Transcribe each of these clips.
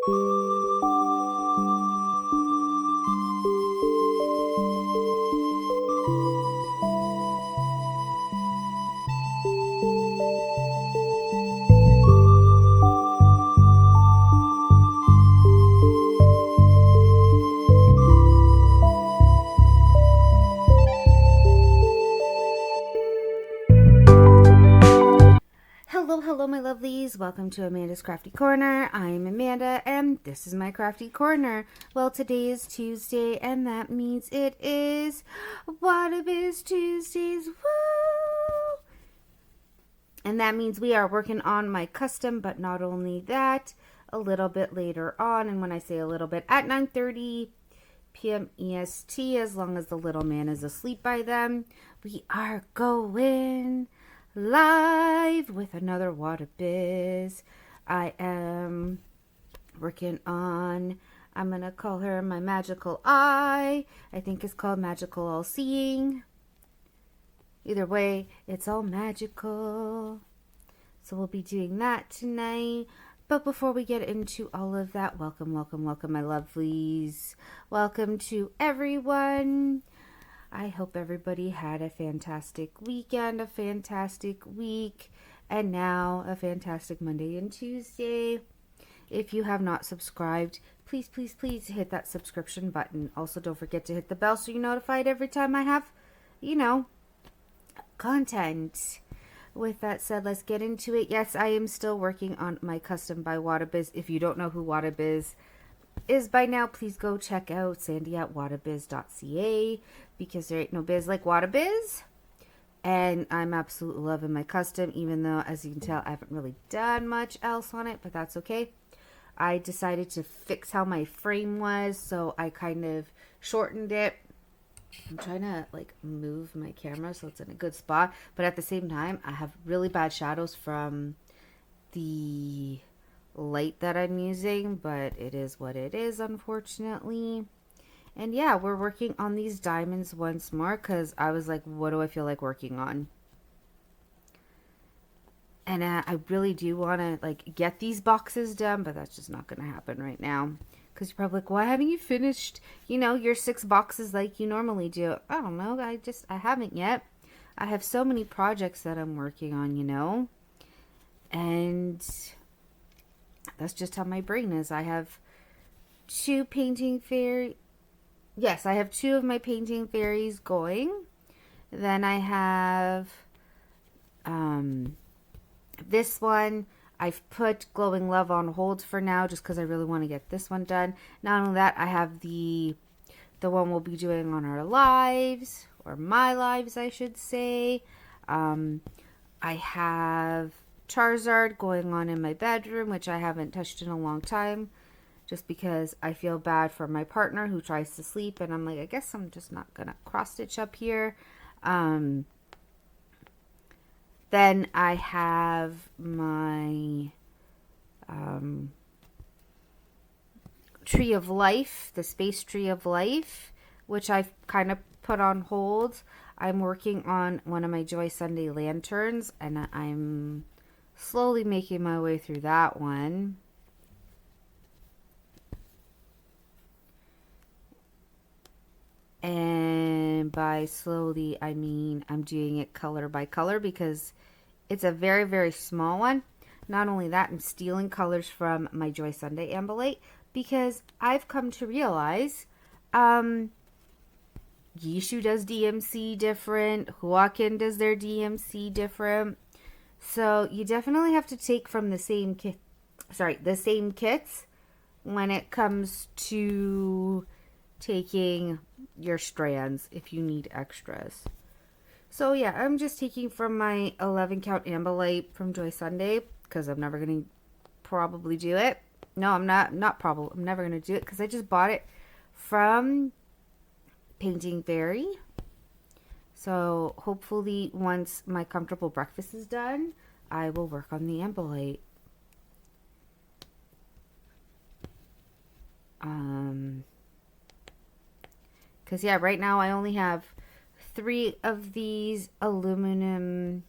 Hello, my lovelies. Welcome to Amanda's Crafty Corner. I'm Amanda, and this is my Crafty Corner. Well, today is Tuesday, and that means it is Wattobizz Tuesdays. Woo! And that means we are working on my custom, but not only that, a little bit later on, and when I say a little bit, at 9:30 p.m. EST, as long as the little man is asleep by then, we are going live with another Wattobizz. I am working on, I'm going to call her my magical eye. I think it's called magical all-seeing. Either way, it's all magical. So we'll be doing that tonight. But before we get into all of that, welcome, my lovelies. Welcome to everyone. I hope everybody had a fantastic weekend, a fantastic week, and now a fantastic Monday and Tuesday. If you have not subscribed, please hit that subscription button. Also, don't forget to hit the bell so you're notified every time I have, content. With that said, let's get into it. Yes, I am still working on my custom by Wattobizz. If you don't know who Wattobizz is by now, please go check out Sandy at wattobizz.ca, because there ain't no biz like Wattobizz. And I'm absolutely loving my custom, even though, as you can tell, I haven't really done much else on it, but that's okay. I decided to fix how my frame was, so I kind of shortened it. I'm trying to move my camera so it's in a good spot, but at the same time, I have really bad shadows from the light that I'm using, but it is what it is, unfortunately. And yeah, we're working on these diamonds once more, because I was like, what do I feel like working on? And I really do want to get these boxes done, but that's just not going to happen right now, because you're probably like, why haven't you finished your 6 boxes like you normally do? I don't know, I haven't yet. I have so many projects that I'm working on, and that's just how my brain is. I have 2 painting fairies. Yes, I have 2 of my painting fairies going. Then I have this one. I've put Glowing Love on hold for now, just because I really want to get this one done. Not only that, I have the one we'll be doing on our lives, or my lives, I should say. I have Charizard going on in my bedroom, which I haven't touched in a long time, just because I feel bad for my partner who tries to sleep, and I'm like, I guess I'm just not gonna cross stitch up here. Then I have my Tree of Life, the Space Tree of Life, which I've kind of put on hold. I'm working on one of my Joy Sunday lanterns, and I'm slowly making my way through that one. And by slowly, I mean I'm doing it color by color, because it's a very, very small one. Not only that, I'm stealing colors from my Joy Sunday Ambolite, because I've come to realize Yishu does DMC different, Huakin does their DMC different. So you definitely have to take from the same kits when it comes to taking your strands if you need extras. So yeah, I'm just taking from my 11 count Ambolite from Joy Sunday, because I'm never going to probably do it. No, I'm not probably. I'm never going to do it, because I just bought it from Painting Fairy. So hopefully once my comfortable breakfast is done, I will work on the Ambolite. Because yeah, right now I only have 3 of these aluminum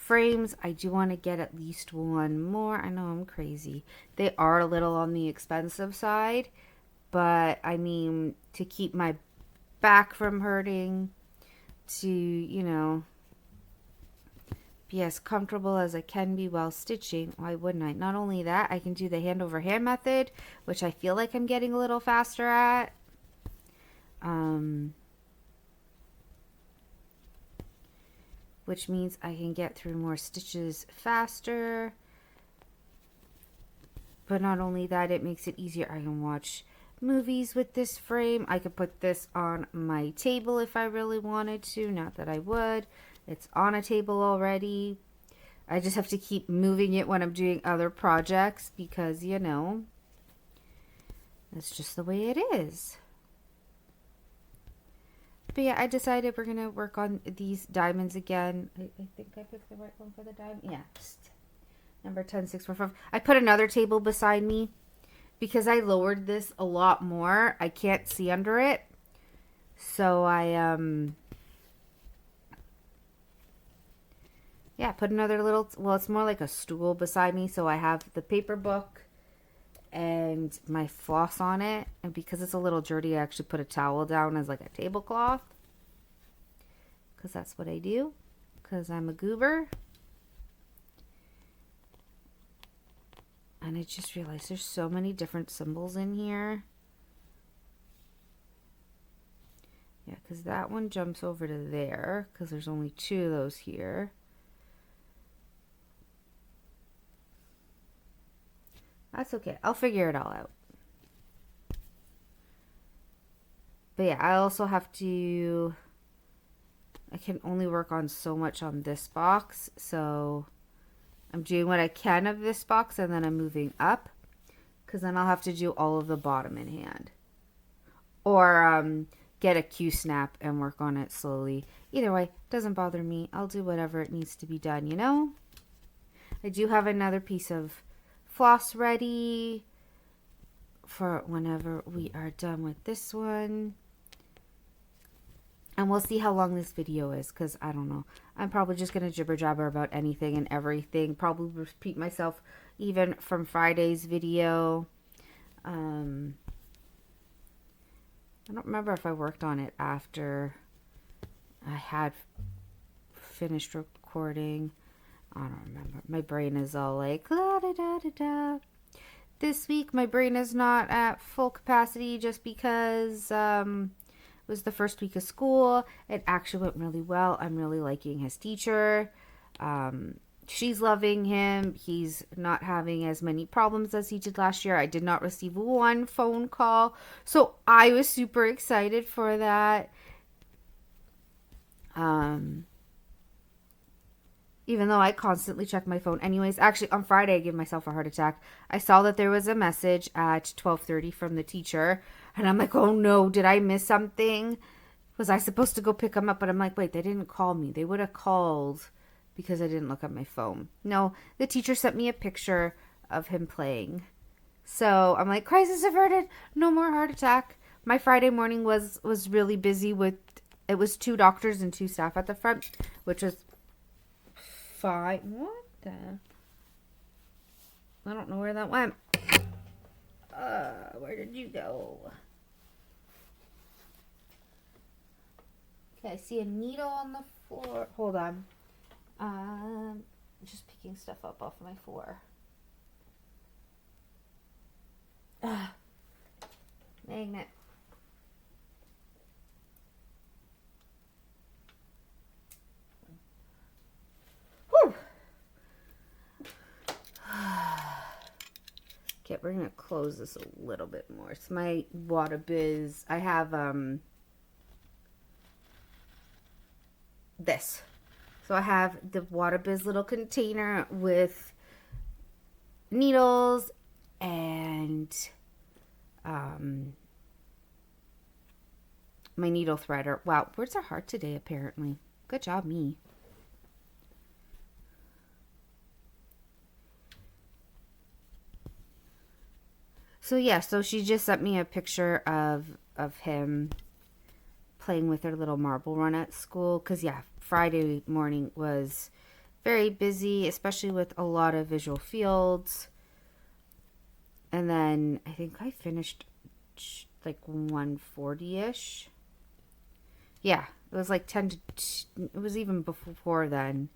frames. I do want to get at least one more. I know I'm crazy. They are a little on the expensive side, but I mean, to keep my back from hurting, to, you know, be as comfortable as I can be while stitching, why wouldn't I? Not only that, I can do the hand over hand method, which I feel like I'm getting a little faster at. Which means I can get through more stitches faster. But not only that, it makes it easier. I can watch movies with this frame. I could put this on my table if I really wanted to. Not that I would. It's on a table already. I just have to keep moving it when I'm doing other projects because, you know, that's just the way it is. But yeah, I decided we're going to work on these diamonds again. I think I picked the right one for the diamond. Yeah. Number 10645. I put another table beside me because I lowered this a lot more. I can't see under it. So I, yeah, put another little, well, it's more like a stool beside me. So I have the paper book and my floss on it, and because it's a little dirty, I actually put a towel down as like a tablecloth, because that's what I do, because I'm a goober. And I just realized there's so many different symbols in here. Yeah, because that one jumps over to there, because there's only 2 of those here. That's okay. I'll figure it all out. But yeah, I also have to... I can only work on so much on this box. So I'm doing what I can of this box and then I'm moving up. Because then I'll have to do all of the bottom in hand. Or get a Q-snap and work on it slowly. Either way, doesn't bother me. I'll do whatever it needs to be done, you know? I do have another piece of floss ready for whenever we are done with this one. And we'll see how long this video is, because I don't know. I'm probably just going to jibber jabber about anything and everything. Probably repeat myself even from Friday's video. I don't remember if I worked on it after I had finished recording. I don't remember. My brain is all like, la da da da da. This week, my brain is not at full capacity just because it was the first week of school. It actually went really well. I'm really liking his teacher. She's loving him. He's not having as many problems as he did last year. I did not receive one phone call. So I was super excited for that. Even though I constantly check my phone anyways. Actually, on Friday, I gave myself a heart attack. I saw that there was a message at 12:30 from the teacher. And I'm like, oh no, did I miss something? Was I supposed to go pick him up? But I'm like, wait, they didn't call me. They would have called because I didn't look at my phone. No, the teacher sent me a picture of him playing. So I'm like, crisis averted. No more heart attack. My Friday morning was really busy with, it was 2 doctors and 2 staff at the front, which was fine. What the? I don't know where that went. Where did you go? Okay, I see a needle on the floor. Hold on. Just picking stuff up off my floor. Magnet. Whew. Okay, we're gonna close this a little bit more. It's my Wattobizz. I have this. So I have the Wattobizz little container with needles and my needle threader. Wow, words are hard today apparently. Good job, me. So yeah, so she just sent me a picture of him playing with her little marble run at school. Because yeah, Friday morning was very busy, especially with a lot of visual fields. And then I think I finished like 1:40ish. Yeah, it was like 10 to it was even before then.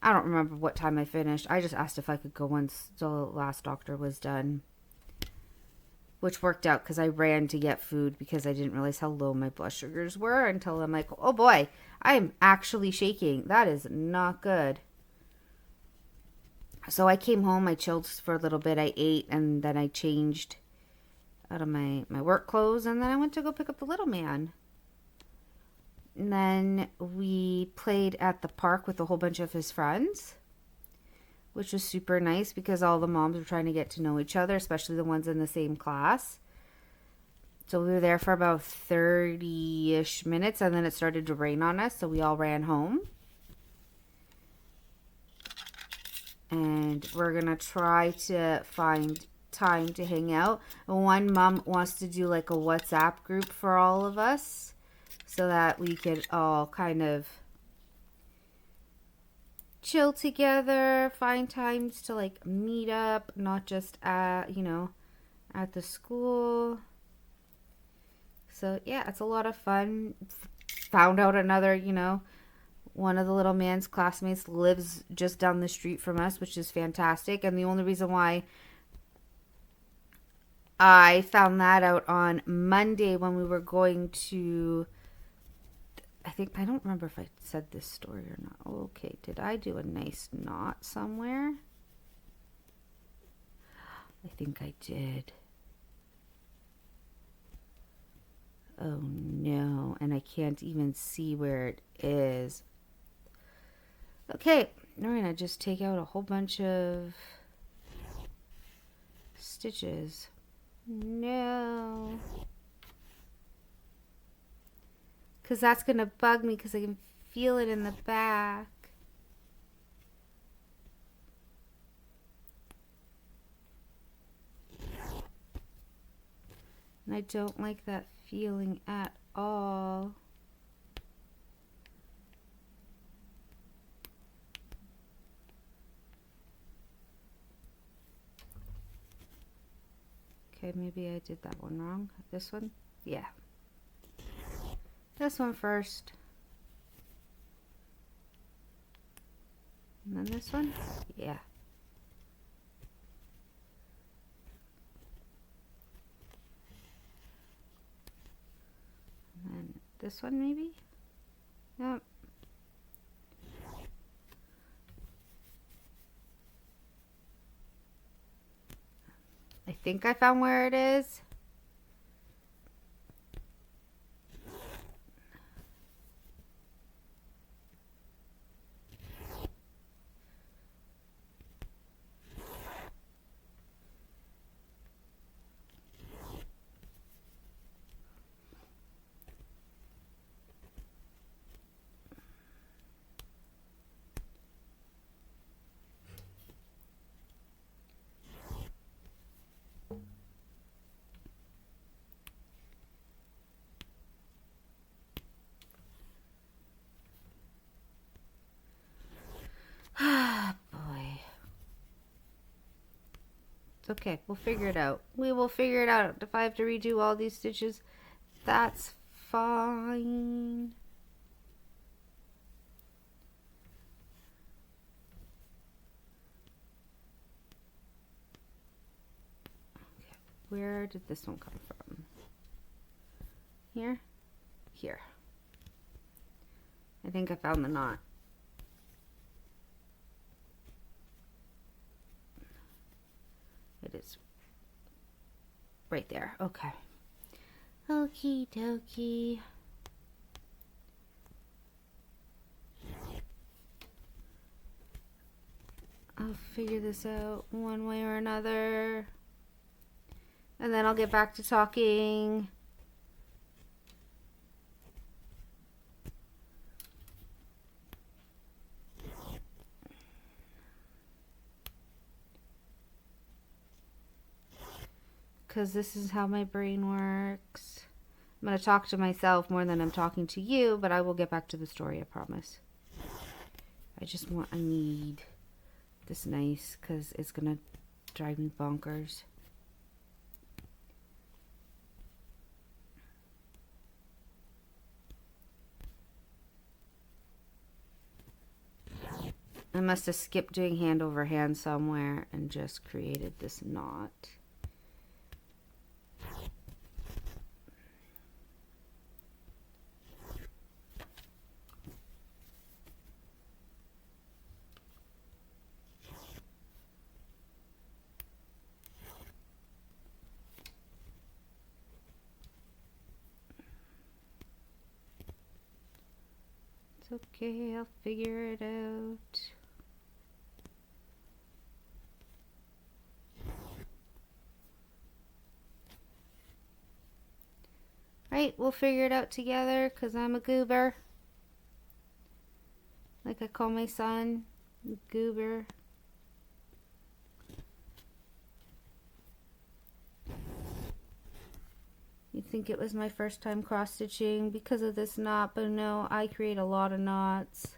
I don't remember what time I finished. I just asked if I could go once the last doctor was done, which worked out because I ran to get food because I didn't realize how low my blood sugars were until I'm like, oh boy, I am actually shaking. That is not good. So I came home, I chilled for a little bit, I ate, and then I changed out of my work clothes, and then I went to go pick up the little man. And then we played at the park with a whole bunch of his friends, which was super nice because all the moms were trying to get to know each other, especially the ones in the same class. So we were there for about 30-ish minutes, and then it started to rain on us, so we all ran home. And we're going to try to find time to hang out. One mom wants to do like a WhatsApp group for all of us so that we could all kind of chill together, find times to like meet up, not just at, at the school. So yeah, it's a lot of fun. Found out another, one of the little man's classmates lives just down the street from us, which is fantastic. And the only reason why I found that out on Monday when we were going to, I don't remember if I said this story or not. Okay, did I do a nice knot somewhere? I think I did. Oh no, and I can't even see where it is. Okay, we're gonna just take out a whole bunch of stitches. No. Because that's gonna bug me because I can feel it in the back. And I don't like that feeling at all. Okay, maybe I did that one wrong. This one? Yeah. This one first. And then this one? Yeah. And then this one maybe? Yep. I think I found where it is. Ah, boy. It's okay. We'll figure it out. We will figure it out. If I have to redo all these stitches, that's fine. Okay. Where did this one come from? Here? Here. I think I found the knot. It is right there. Okay. Okie dokie. I'll figure this out one way or another. And then I'll get back to talking. Because this is how my brain works. I'm going to talk to myself more than I'm talking to you, but I will get back to the story, I promise. I need this nice because it's going to drive me bonkers. I must have skipped doing hand over hand somewhere and just created this knot. It's okay, I'll figure it out. Right, we'll figure it out together because I'm a goober. Like I call my son, goober. You'd think it was my first time cross stitching because of this knot, but no, I create a lot of knots.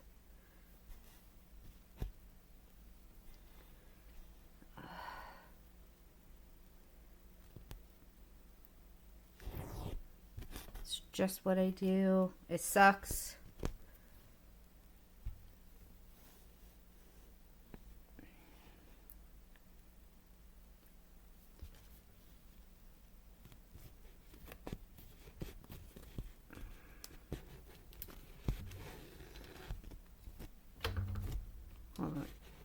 It's just what I do. It sucks.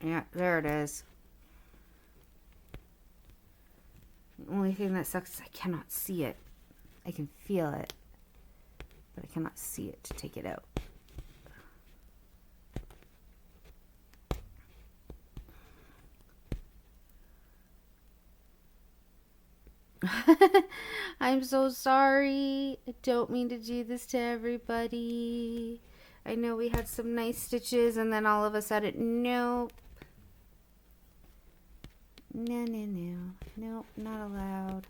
Yeah, there it is. The only thing that sucks is I cannot see it. I can feel it, but I cannot see it to take it out. I'm so sorry. I don't mean to do this to everybody. I know we had some nice stitches and then all of a sudden, nope. No. Nope, not allowed.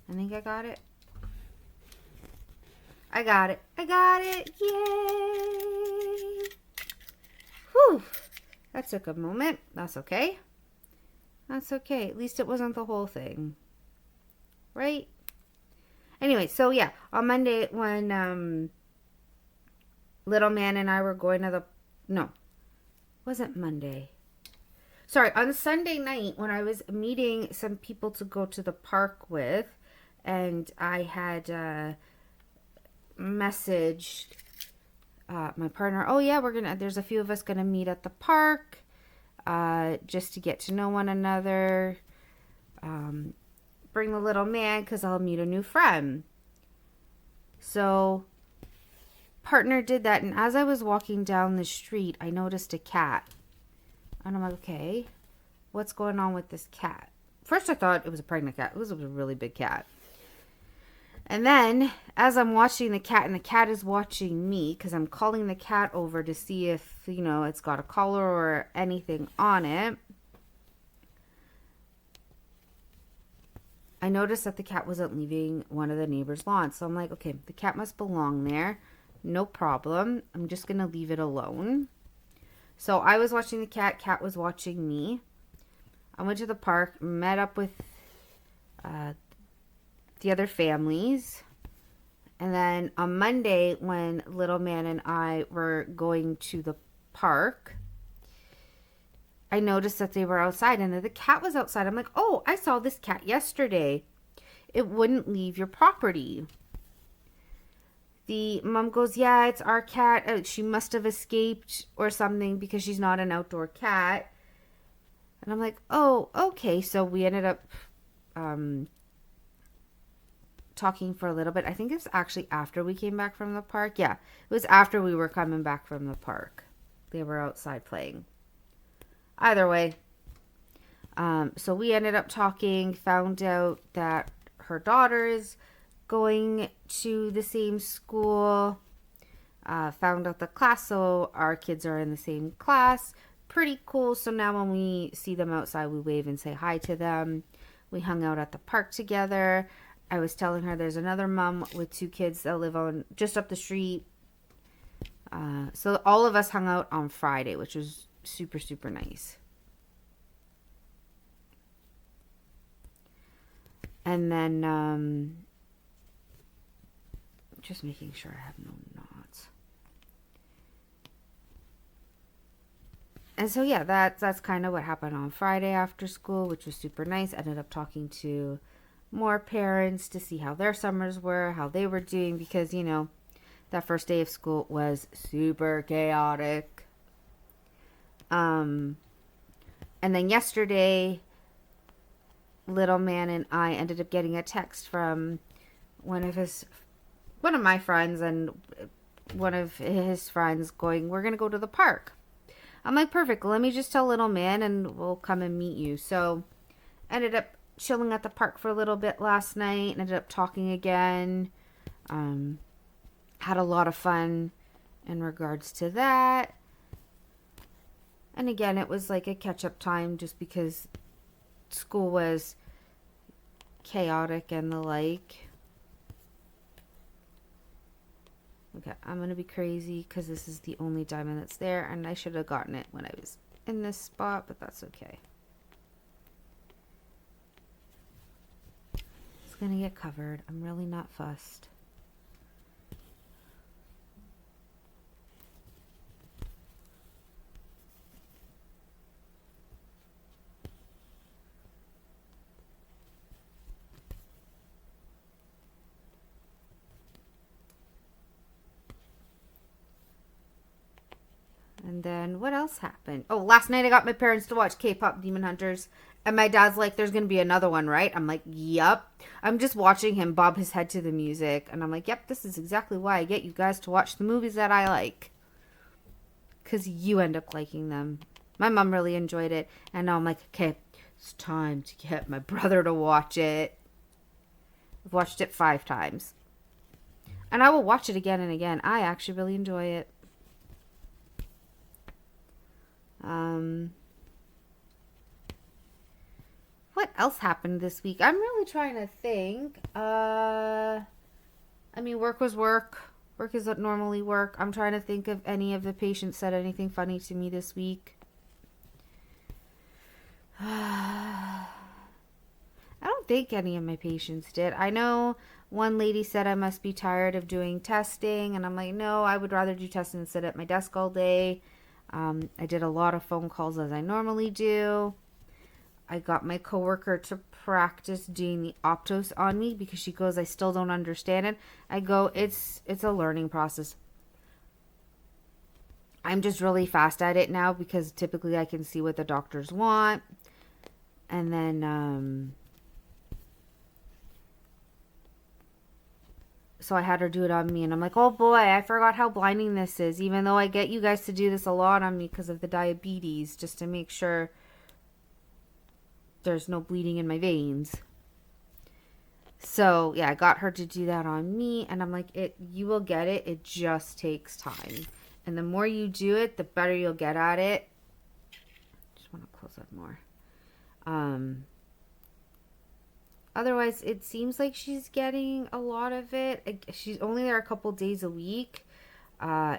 I think I got it. I got it. I got it. Yay! Whew. That took a moment. That's okay. That's okay. At least it wasn't the whole thing. Right? Anyway, so yeah, on Monday when little man and I were going to the, no, wasn't Monday. Sorry, on Sunday night when I was meeting some people to go to the park with, and I had messaged my partner, oh yeah, there's a few of us gonna meet at the park just to get to know one another. Bring the little man because I'll meet a new friend. So partner did that, and as I was walking down the street, I noticed a cat. And I'm like, okay, what's going on with this cat? First I thought it was a pregnant cat. It was a really big cat. And then as I'm watching the cat and the cat is watching me, because I'm calling the cat over to see if, you know, it's got a collar or anything on it, I noticed that the cat wasn't leaving one of the neighbor's lawns. So I'm like, okay, the cat must belong there. No problem. I'm just going to leave it alone. So I was watching the cat. Cat was watching me. I went to the park, met up with the other families. And then on Monday, when little man and I were going to the park, I noticed that they were outside and that the cat was outside. I'm like, oh, I saw this cat yesterday. It wouldn't leave your property. The mom goes, yeah, it's our cat. She must have escaped or something because she's not an outdoor cat. And I'm like, oh, okay. So we ended up talking for a little bit. I think it was actually after we came back from the park. Yeah, it was after we were coming back from the park. They were outside playing. Either way, so we ended up talking, found out that her daughter is going to the same school, found out the class, so our kids are in the same class. Pretty cool. So now when we see them outside, we wave and say hi to them. We hung out at the park together. I was telling her there's another mom with 2 kids that live on just up the street. So all of us hung out on Friday, which was super, super nice. And then, just making sure I have no knots. And so, yeah, that's kind of what happened on Friday after school, which was super nice. Ended up talking to more parents to see how their summers were, how they were doing, because, you know, that first day of school was super chaotic. And then yesterday, little man and I ended up getting a text from one of my friends and one of his friends going, we're going to go to the park. I'm like, perfect. Let me just tell little man and we'll come and meet you. So ended up chilling at the park for a little bit last night. Ended up talking again. Had a lot of fun in regards to that. And again, it was like a catch-up time just because school was chaotic and the like. Okay, I'm going to be crazy because this is the only diamond that's there, and I should have gotten it when I was in this spot, but that's okay. It's going to get covered. I'm really not fussed. And then what else happened? Oh, last night I got my parents to watch K-pop Demon Hunters. And my dad's like, there's going to be another one, right? I'm like, yep. I'm just watching him bob his head to the music. And I'm like, yep, this is exactly why I get you guys to watch the movies that I like. Because you end up liking them. My mom really enjoyed it. And now I'm like, okay, it's time to get my brother to watch it. I've watched it 5 times. And I will watch it again and again. I actually really enjoy it. What else happened this week? I'm really trying to think. I mean, work was work. Work is what normally work. I'm trying to think if any of the patients said anything funny to me this week. I don't think any of my patients did. I know one lady said I must be tired of doing testing, and I'm like, no, I would rather do testing than sit at my desk all day. I did a lot of phone calls as I normally do. I got my coworker to practice doing the Optos on me because she goes, I still don't understand it. I go, it's a learning process. I'm just really fast at it now because typically I can see what the doctors want. And then, so I had her do it on me, and I'm like, oh boy, I forgot how blinding this is, even though I get you guys to do this a lot on me because of the diabetes, just to make sure there's no bleeding in my veins. So yeah, I got her to do that on me, and I'm like, you will get it. It just takes time. And the more you do it, the better you'll get at it. Just want to close that more. Otherwise, it seems like she's getting a lot of it. She's only there a couple days a week.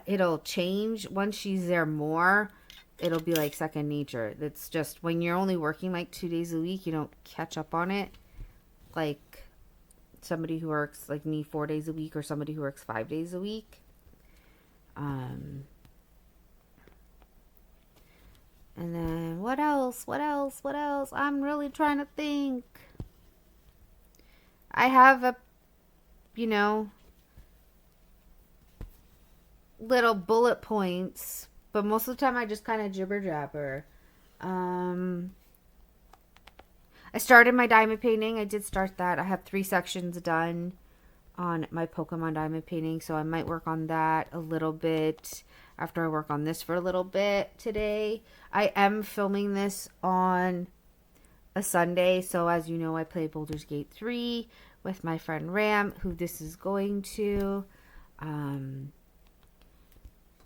It'll change once she's there more. It'll be like second nature. It's just when you're only working like 2 days a week, you don't catch up on it. Like somebody who works like me 4 days a week or somebody who works 5 days a week. And then what else? I'm really trying to think. I have a, little bullet points, but most of the time I just kind of jibber jabber. I started my diamond painting. I did start that. I have 3 sections done on my Pokemon diamond painting, so I might work on that a little bit after I work on this for a little bit today. I am filming this on a Sunday, so as you know, I play Baldur's Gate 3 with my friend Ram, who this is going to.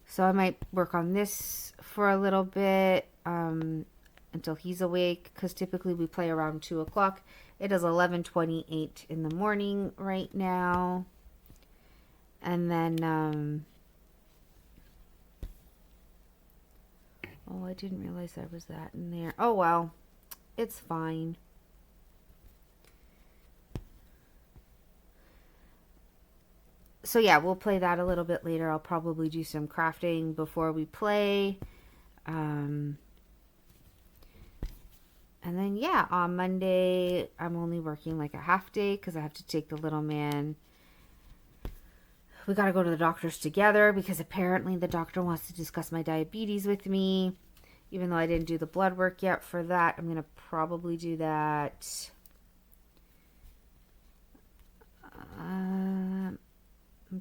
So I might work on this for a little bit until he's awake, because typically we play around 2 o'clock. It is 11:28 in the morning right now. And then, oh, I didn't realize there was that in there. Oh, well, it's fine. So yeah, we'll play that a little bit later. I'll probably do some crafting before we play. And then yeah, on Monday, I'm only working like a half day because I have to take the little man. We got to go to the doctor's together because apparently the doctor wants to discuss my diabetes with me. Even though I didn't do the blood work yet for that, I'm going to probably do that. I'm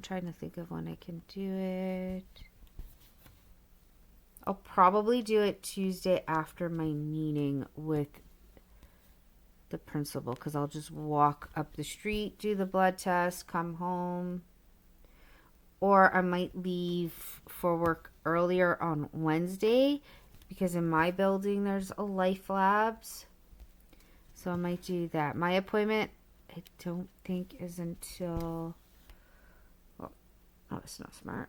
trying to think of when I can do it. I'll probably do it Tuesday after my meeting with the principal because I'll just walk up the street, do the blood test, come home. Or I might leave for work earlier on Wednesday because in my building there's a Life Labs. So I might do that. My appointment, I don't think is until... Oh, that's not smart.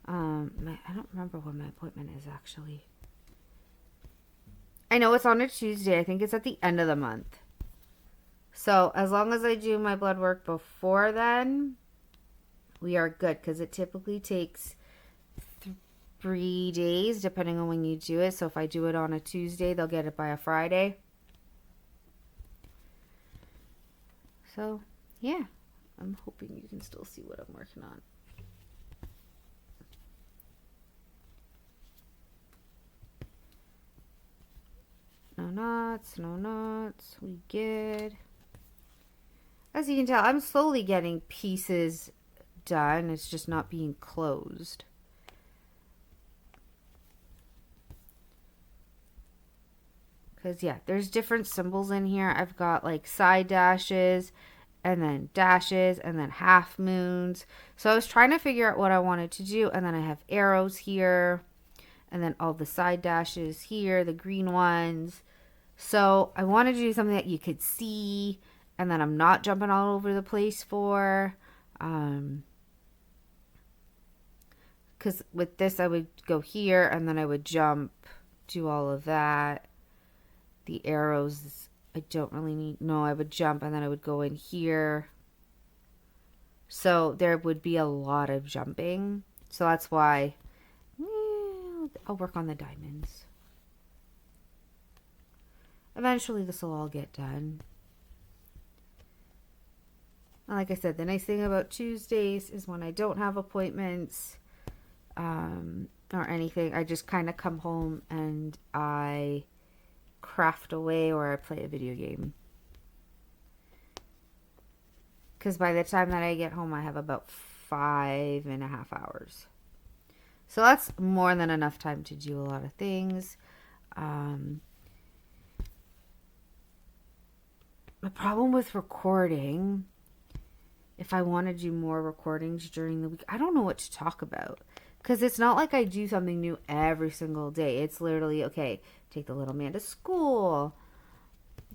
I don't remember when my appointment is actually. I know it's on a Tuesday. I think it's at the end of the month. So as long as I do my blood work before then, we are good because it typically takes 3 days depending on when you do it. So if I do it on a Tuesday, they'll get it by a Friday. So yeah, I'm hoping you can still see what I'm working on. No knots, no knots. We good. As you can tell, I'm slowly getting pieces done. It's just not being closed. Because, yeah, there's different symbols in here. I've got, like, side dashes, and then dashes, and then half moons. So I was trying to figure out what I wanted to do. And then I have arrows here. And then all the side dashes here, the green ones. So I wanted to do something that you could see and that I'm not jumping all over the place for. Because with this, I would go here and then I would jump, do all of that. The arrows, I don't really need. No, I would jump and then I would go in here. So there would be a lot of jumping. So that's why I'll work on the diamonds. Eventually this will all get done. And like I said, the nice thing about Tuesdays is when I don't have appointments or anything, I just kind of come home and I craft away or I play a video game. Because by the time that I get home, I have about 5.5 hours. So that's more than enough time to do a lot of things. The problem with recording, if I want to do more recordings during the week, I don't know what to talk about. Because it's not like I do something new every single day. It's literally, okay, take the little man to school.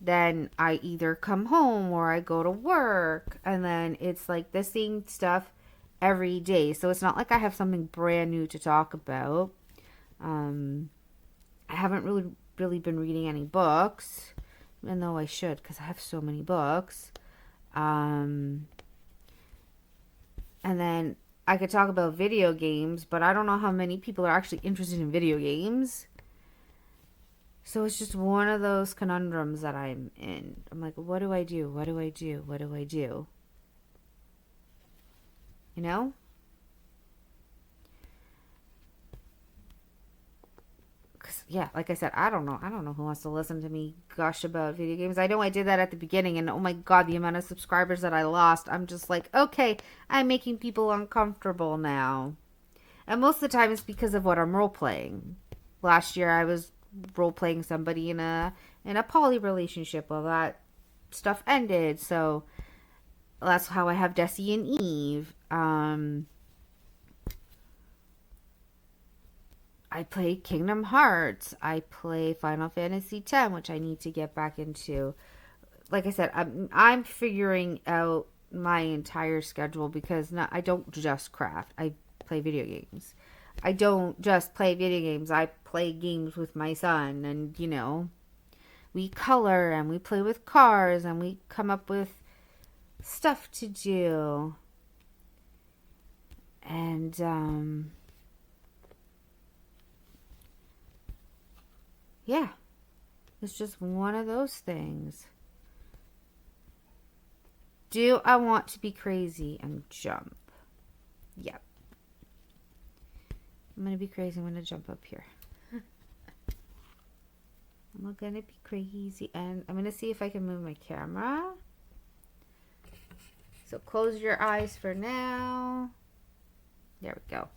Then I either come home or I go to work. And then it's like the same stuff every day. So it's not like I have something brand new to talk about. I haven't really been reading any books. Even though I should, because I have so many books. And then I could talk about video games, but I don't know how many people are actually interested in video games. So it's just one of those conundrums that I'm in. I'm like, what do I do? What do I do? What do I do? You know? Yeah, like I said, I don't know who wants to listen to me gush about video games. I know I did that at the beginning, and oh my god, the amount of subscribers that I lost. I'm just like, okay, I'm making people uncomfortable now. And most of the time it's because of what I'm role-playing. Last year I was role-playing somebody in a poly relationship. Well, that stuff ended, so that's how I have Desi and Eve. I play Kingdom Hearts. I play Final Fantasy X, which I need to get back into. Like I said, I'm figuring out my entire schedule because I don't just craft. I play video games. I don't just play video games. I play games with my son, and we color and we play with cars and we come up with stuff to do. And yeah, it's just one of those things. Do I want to be crazy and jump? Yep. I'm going to be crazy. I'm going to jump up here. I'm going to be crazy. And I'm going to see if I can move my camera. So close your eyes for now. There we go.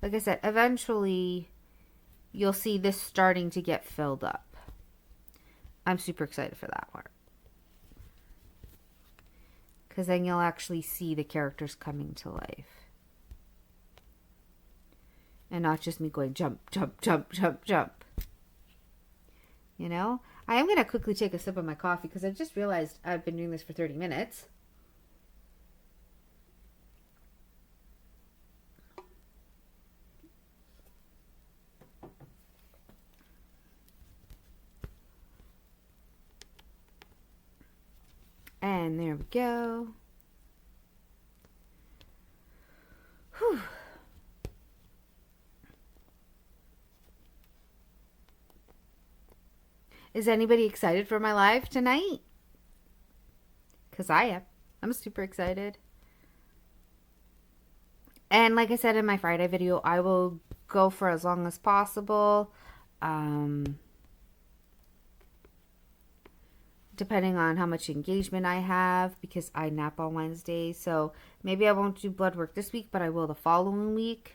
Like I said, eventually you'll see this starting to get filled up. I'm super excited for that part. Because then you'll actually see the characters coming to life. And not just me going jump, jump, jump, jump, jump. You know? I am going to quickly take a sip of my coffee because I just realized I've been doing this for 30 minutes. And there we go. Whew. Is anybody excited for my live tonight? Because I am. I'm super excited. And like I said in my Friday video, I will go for as long as possible. Depending on how much engagement I have, because I nap on Wednesday. So maybe I won't do blood work this week, but I will the following week.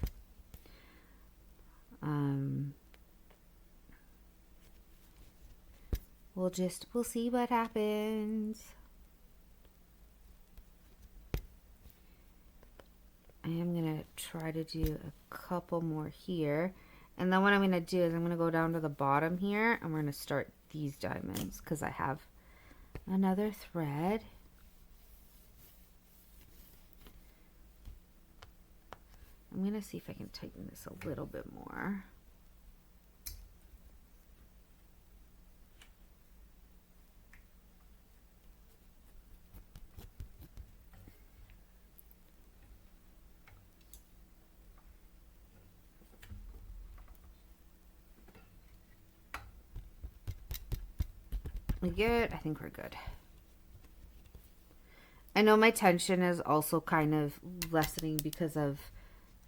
We'll see what happens. I am going to try to do a couple more here. And then what I'm going to do is I'm going to go down to the bottom here. And we're going to start these diamonds because I have another thread. I'm going to see if I can tighten this a little bit more. We good? I think we're good. I know my tension is also kind of lessening because of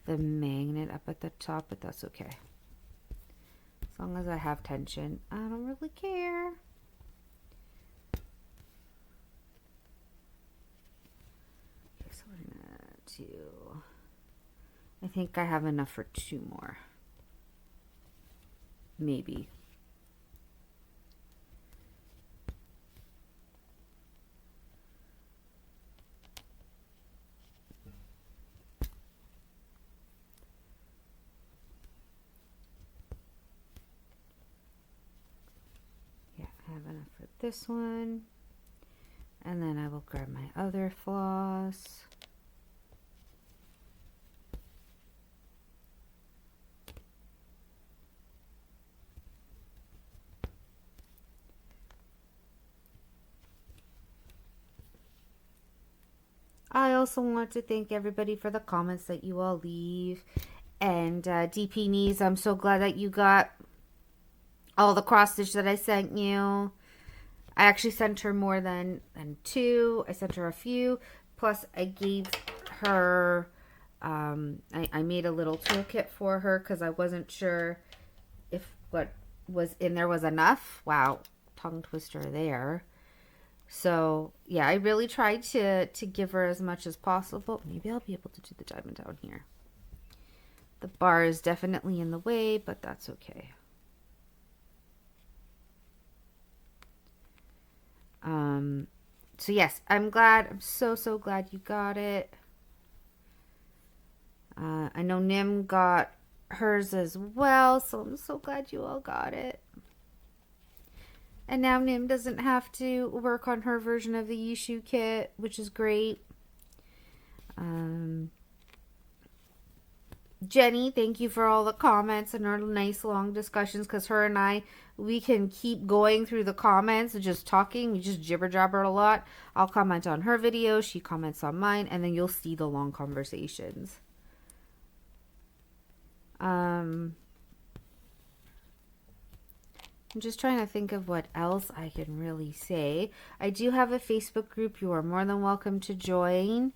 the magnet up at the top, but that's okay. As long as I have tension, I don't really care. Okay, so we're gonna do... I think I have enough for 2 more. Maybe. Have enough for this one, and then I will grab my other floss. I also want to thank everybody for the comments that you all leave, and DP Knees, I'm so glad that you got all the cross stitch that I sent you. I actually sent her more than 2. I sent her a few. Plus, I gave her, I made a little toolkit for her because I wasn't sure if what was in there was enough. Wow, tongue twister there. So, yeah, I really tried to give her as much as possible. Maybe I'll be able to do the diamond down here. The bar is definitely in the way, but that's okay. So yes, I'm glad. I'm so glad you got it. I know Nim got hers as well, so I'm so glad you all got it. And now Nim doesn't have to work on her version of the Yushu kit, which is great. Jenny, thank you for all the comments and our nice long discussions, because her and I, we can keep going through the comments and just talking. We just jibber jabber a lot. I'll comment on her video, she comments on mine, and then you'll see the long conversations. I'm just trying to think of what else I can really say. I do have a Facebook group you are more than welcome to join.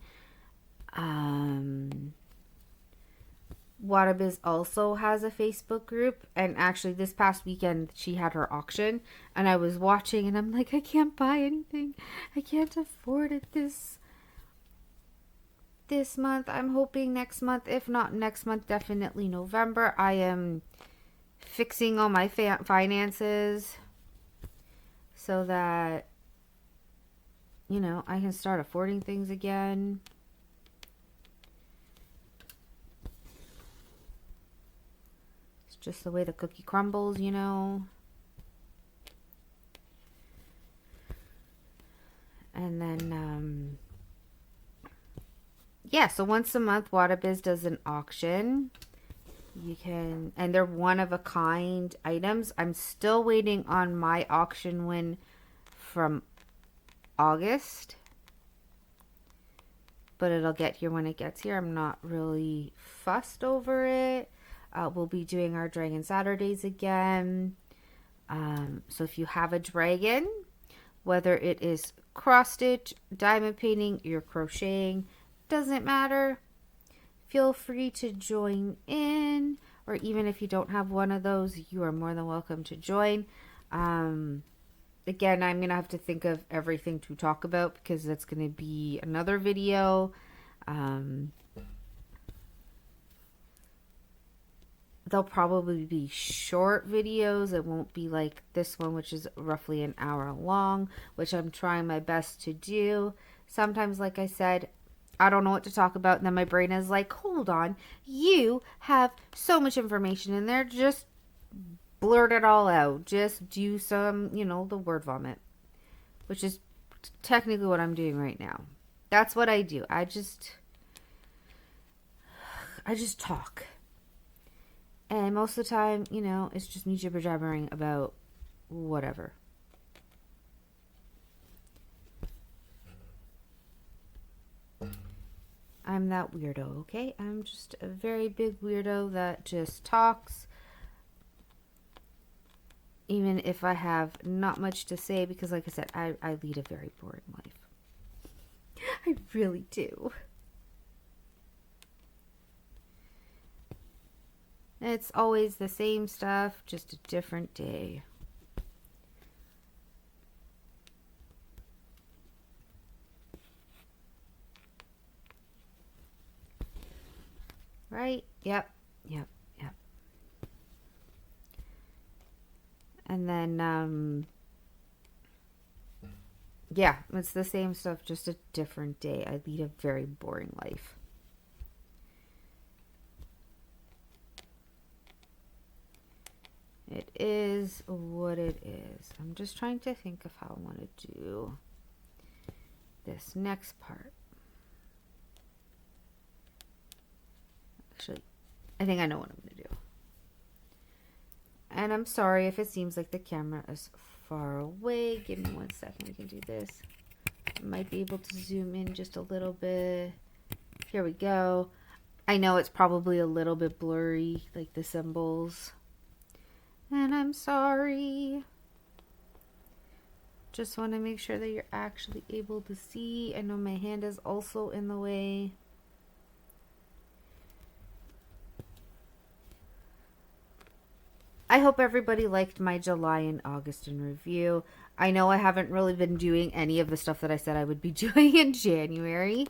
Wattobizz also has a Facebook group, and actually this past weekend she had her auction, and I was watching and I'm like, I can't buy anything. I can't afford it this month. I'm hoping next month. If not next month, definitely November. I am fixing all my finances so that, you know, I can start affording things again. It's just the way the cookie crumbles, you know. And then, yeah, so once a month, Wattobizz does an auction. You can, and they're one of a kind items. I'm still waiting on my auction win from August, but it'll get here when it gets here. I'm not really fussed over it. We'll be doing our Dragon Saturdays again. So if you have a dragon, whether it is cross stitch, diamond painting, you're crocheting, doesn't matter. Feel free to join in, or even if you don't have one of those, you are more than welcome to join. Again, I'm going to have to think of everything to talk about because that's going to be another video. They'll probably be short videos. It won't be like this one, which is roughly an hour long, which I'm trying my best to do. Sometimes, like I said, I don't know what to talk about, and then my brain is like, hold on, you have so much information in there, just blurt it all out. Just do some, you know, the word vomit, which is technically what I'm doing right now. That's what I do. I just talk. And most of the time, you know, it's just me jibber jabbering about whatever. I'm that weirdo, okay? I'm just a very big weirdo that just talks, even if I have not much to say, because like I said, I lead a very boring life. I really do. It's always the same stuff, just a different day. Right? Yep. And then, yeah, it's the same stuff, just a different day. I lead a very boring life. It is what it is. I'm just trying to think of how I want to do this next part. Actually, I think I know what I'm going to do. And I'm sorry if it seems like the camera is far away. Give me 1 second. We can do this. I might be able to zoom in just a little bit. Here we go. I know it's probably a little bit blurry, like the symbols. And I'm sorry. Just want to make sure that you're actually able to see. I know my hand is also in the way. I hope everybody liked my July and August in review. I know I haven't really been doing any of the stuff that I said I would be doing in January.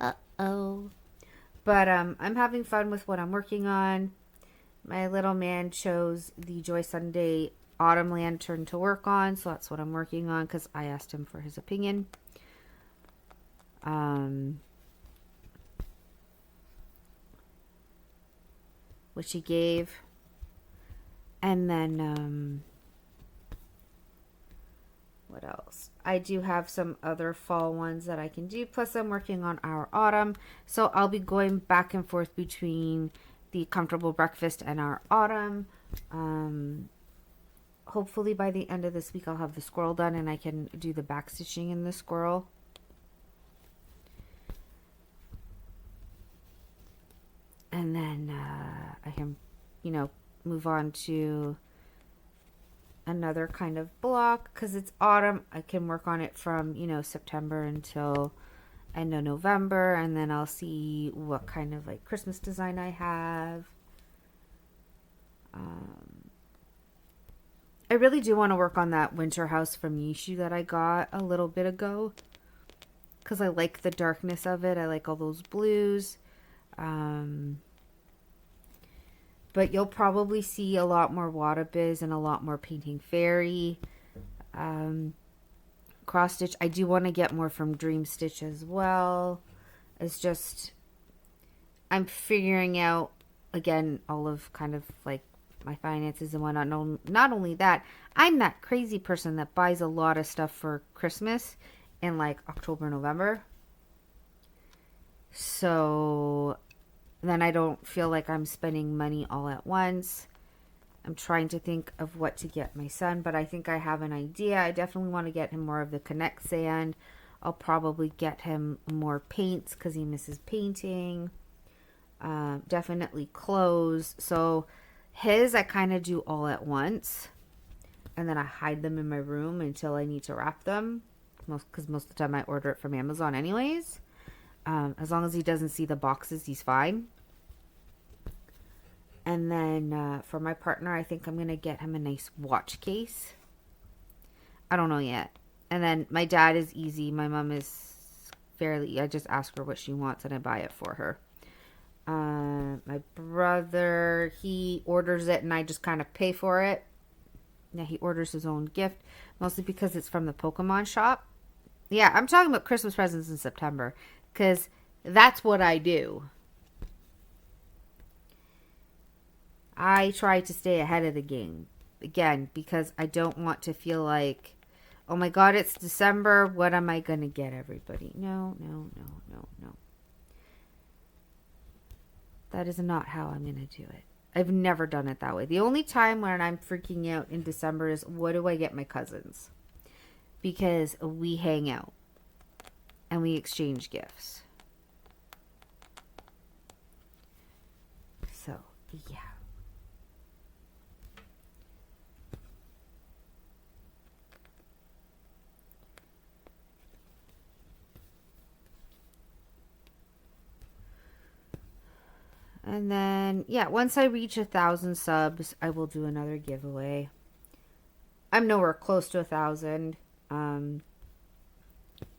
Uh-oh. But I'm having fun with what I'm working on. My little man chose the Joy Sunday autumn lantern to work on, so that's what I'm working on because I asked him for his opinion. Which he gave. And then, what else? I do have some other fall ones that I can do. Plus, I'm working on our autumn. So I'll be going back and forth between the comfortable breakfast and our autumn. Hopefully by the end of this week, I'll have the squirrel done and I can do the back stitching in the squirrel. And then I can, move on to another kind of block because it's autumn. I can work on it from, September until end of November, and then I'll see what kind of like Christmas design I have. I really do want to work on that winter house from Yishu that I got a little bit ago because I like the darkness of it. I like all those blues. But you'll probably see a lot more Wattobizz and a lot more Painting Fairy. Cross stitch. I do want to get more from Dream Stitch as well. It's just, I'm figuring out, again, all of kind of like my finances and whatnot. No, not only that, I'm that crazy person that buys a lot of stuff for Christmas in like October, November. So then I don't feel like I'm spending money all at once. I'm trying to think of what to get my son, but I think I have an idea. I definitely want to get him more of the Connect sand. I'll probably get him more paints because he misses painting. Definitely clothes. So his I kind of do all at once. And then I hide them in my room until I need to wrap them. Because most of the time I order it from Amazon anyways. As long as he doesn't see the boxes, he's fine. And then for my partner, I think I'm going to get him a nice watch case. I don't know yet. And then my dad is easy. My mom is fairly, I just ask her what she wants and I buy it for her. My brother, he orders it and I just kind of pay for it. Yeah, he orders his own gift, mostly because it's from the Pokemon shop. Yeah, I'm talking about Christmas presents in September because that's what I do. I try to stay ahead of the game, again, because I don't want to feel like, oh my God, it's December. What am I going to get everybody? No. That is not how I'm going to do it. I've never done it that way. The only time when I'm freaking out in December is what do I get my cousins? Because we hang out and we exchange gifts. So, yeah. And then, yeah, once I reach 1,000 subs, I will do another giveaway. I'm nowhere close to 1,000.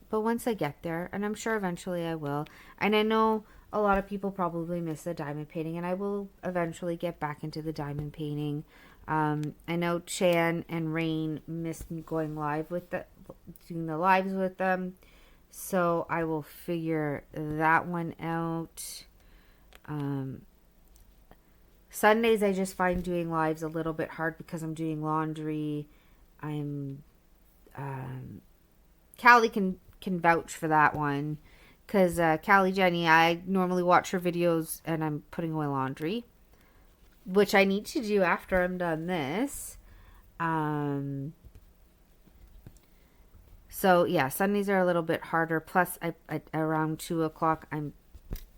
But once I get there, and I'm sure eventually I will. And I know a lot of people probably miss the diamond painting, and I will eventually get back into the diamond painting. I know Chan and Rain missed me going live with doing the lives with them. So I will figure that one out. Sundays I just find doing lives a little bit hard because I'm doing laundry. Callie can vouch for that one because Callie Jenny, I normally watch her videos and I'm putting away laundry, which I need to do after I'm done this. So yeah, Sundays are a little bit harder. Plus, around 2 o'clock, I'm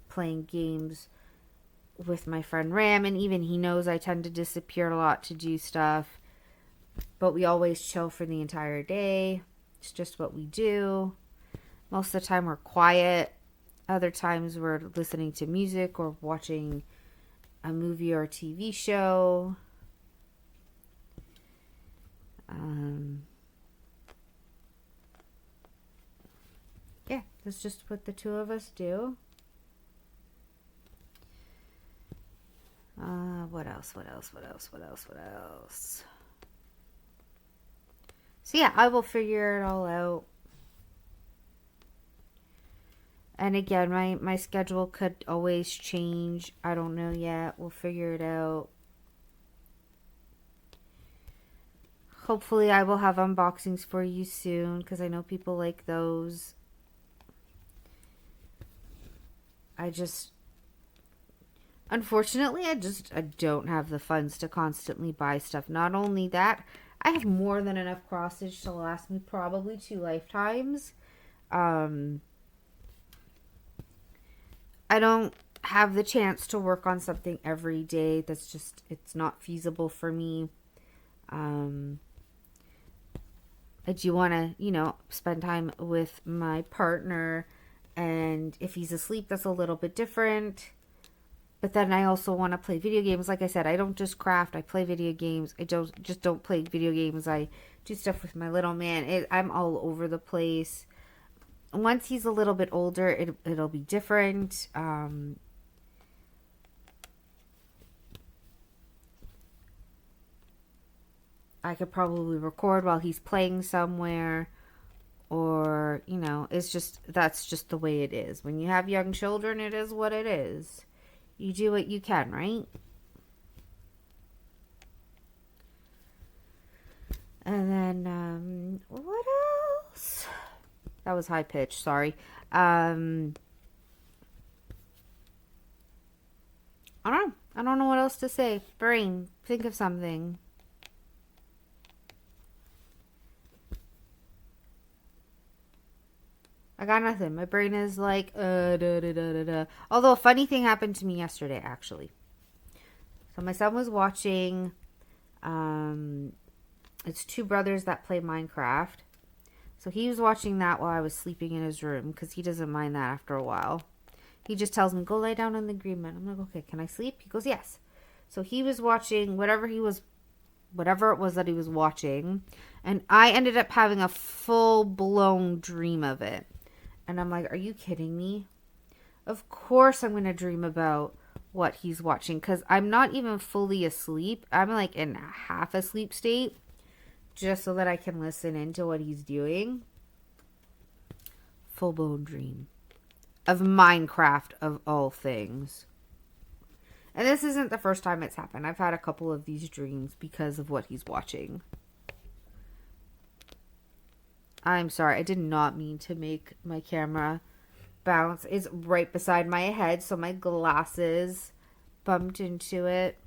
playing games with my friend Ram, and even he knows I tend to disappear a lot to do stuff, but we always chill for the entire day. It's just what we do. Most of the time we're quiet. Other times we're listening to music or watching a movie or a TV show. Yeah, that's just what the two of us do. What else? So yeah, I will figure it all out. And again, my schedule could always change. I don't know yet. We'll figure it out. Hopefully I will have unboxings for you soon because I know people like those. Unfortunately, I don't have the funds to constantly buy stuff. Not only that, I have more than enough crossage to last me probably 2 lifetimes. I don't have the chance to work on something every day. It's not feasible for me. I do want to, spend time with my partner. And if he's asleep, that's a little bit different. But then I also want to play video games. Like I said, I don't just craft. I play video games. I don't play video games. I do stuff with my little man. I'm all over the place. Once he's a little bit older, it'll be different. I could probably record while he's playing somewhere. Or, that's just the way it is. When you have young children, it is what it is. You do what you can, right? And then, what else? That was high pitch, sorry. I don't know. I don't know what else to say. Brain, think of something. I got nothing. My brain is like, da, da, da, da, da. Although a funny thing happened to me yesterday, actually. So my son was watching, it's two brothers that play Minecraft. So he was watching that while I was sleeping in his room because he doesn't mind that after a while. He just tells me, go lay down on the green bed. I'm like, okay, can I sleep? He goes, yes. So he was watching whatever it was that he was watching. And I ended up having a full-blown dream of it. And I'm like, are you kidding me? Of course I'm going to dream about what he's watching because I'm not even fully asleep. I'm like in a half asleep state just so that I can listen into what he's doing. Full-blown dream of Minecraft of all things. And this isn't the first time it's happened. I've had a couple of these dreams because of what he's watching. I'm sorry, I did not mean to make my camera bounce. It's right beside my head, so my glasses bumped into it.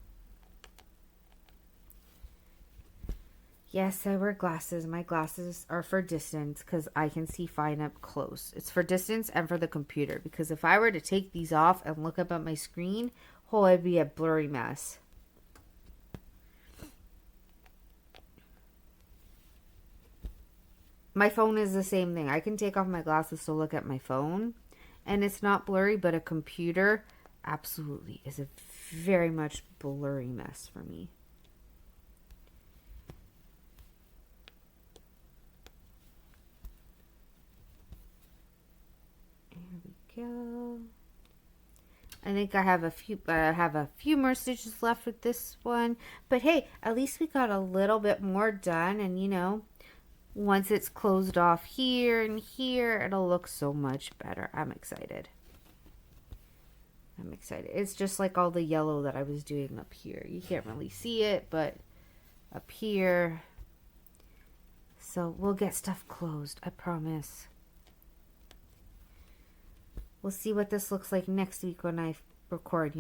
Yes, I wear glasses. My glasses are for distance because I can see fine up close. It's for distance and for the computer because if I were to take these off and look up at my screen, it'd be a blurry mess. My phone is the same thing. I can take off my glasses to look at my phone, and it's not blurry, but a computer absolutely is a very much blurry mess for me. There we go. I think I have a few more stitches left with this one, but hey, at least we got a little bit more done, and once it's closed off here and here, it'll look so much better. I'm excited. It's just like all the yellow that I was doing up here. You can't really see it, but up here. So we'll get stuff closed, I promise. We'll see what this looks like next week when I record,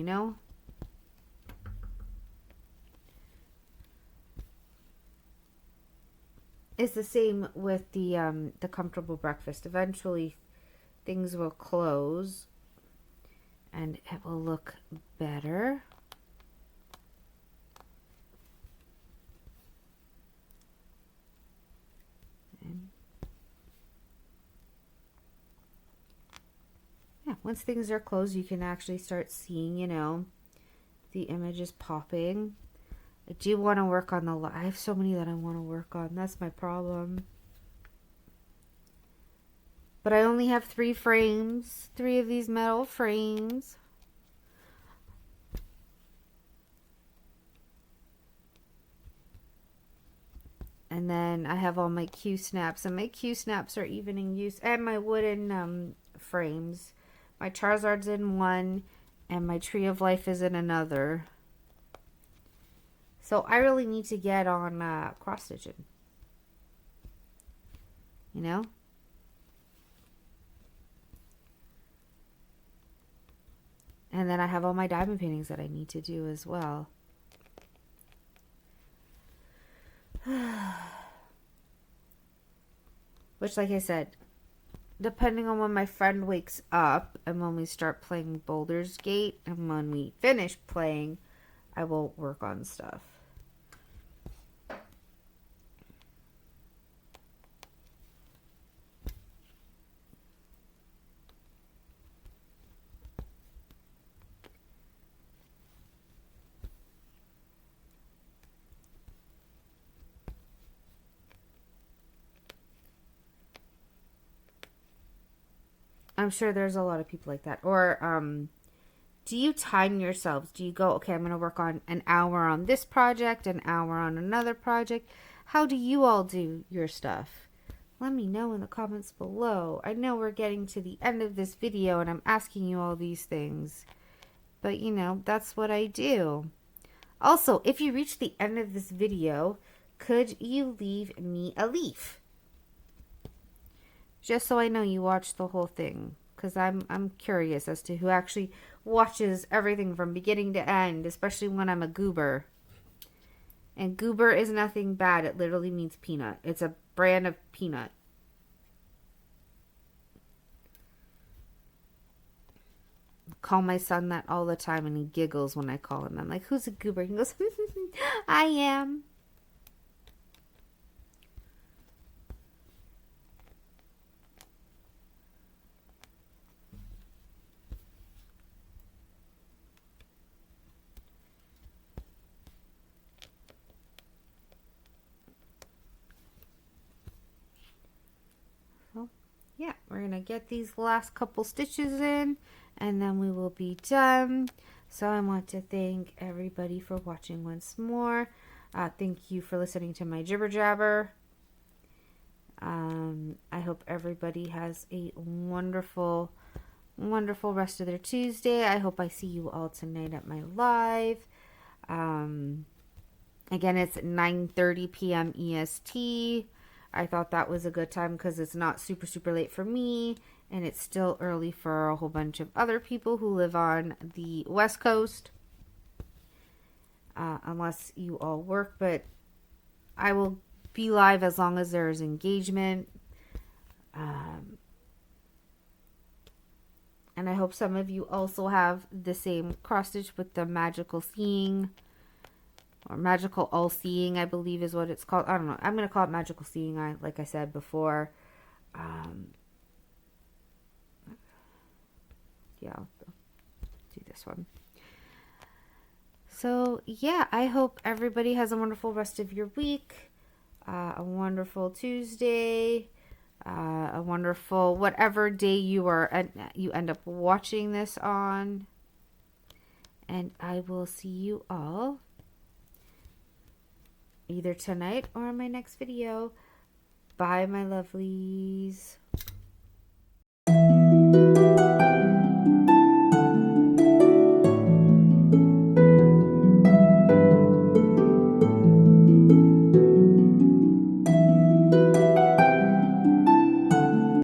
It's the same with the comfortable breakfast. Eventually, things will close, and it will look better. And yeah, once things are closed, you can actually start seeing, the images popping. I do want to work on I have so many that I want to work on. That's my problem. But I only have 3 frames. 3 of these metal frames. And then I have all my Q snaps, and my Q snaps are even in use, and my wooden frames. My Charizard's in one, and my Tree of Life is in another. So I really need to get on cross stitching. You know? And then I have all my diamond paintings that I need to do as well. Which, like I said, depending on when my friend wakes up and when we start playing Baldur's Gate and when we finish playing, I will work on stuff. I'm sure there's a lot of people like that. Or do you time yourselves? Do you go, okay, I'm going to work on an hour on this project, an hour on another project? How do you all do your stuff? Let me know in the comments below. I know we're getting to the end of this video and I'm asking you all these things. But, you know, that's what I do. Also, if you reach the end of this video, could you leave me a leaf? Just so I know you watched the whole thing. Because I'm curious as to who actually watches everything from beginning to end. Especially when I'm a goober. And goober is nothing bad. It literally means peanut. It's a brand of peanut. I call my son that all the time and he giggles when I call him. I'm like, who's a goober? He goes, I am. Yeah, we're going to get these last couple stitches in and then we will be done. So I want to thank everybody for watching once more. Thank you for listening to my jibber jabber. I hope everybody has a wonderful, wonderful rest of their Tuesday. I hope I see you all tonight at my live. Again, it's 9:30 p.m. EST. I thought that was a good time because it's not super, super late for me. And it's still early for a whole bunch of other people who live on the West Coast. Unless you all work. But I will be live as long as there is engagement. And I hope some of you also have the same cross stitch with the magical seeing. Or magical all-seeing, I believe is what it's called. I don't know. I'm going to call it magical seeing, like I said before. Yeah, I'll do this one. So, yeah, I hope everybody has a wonderful rest of your week. A wonderful Tuesday. A wonderful whatever day you end up watching this on. And I will see you all either tonight or in my next video. Bye, my lovelies.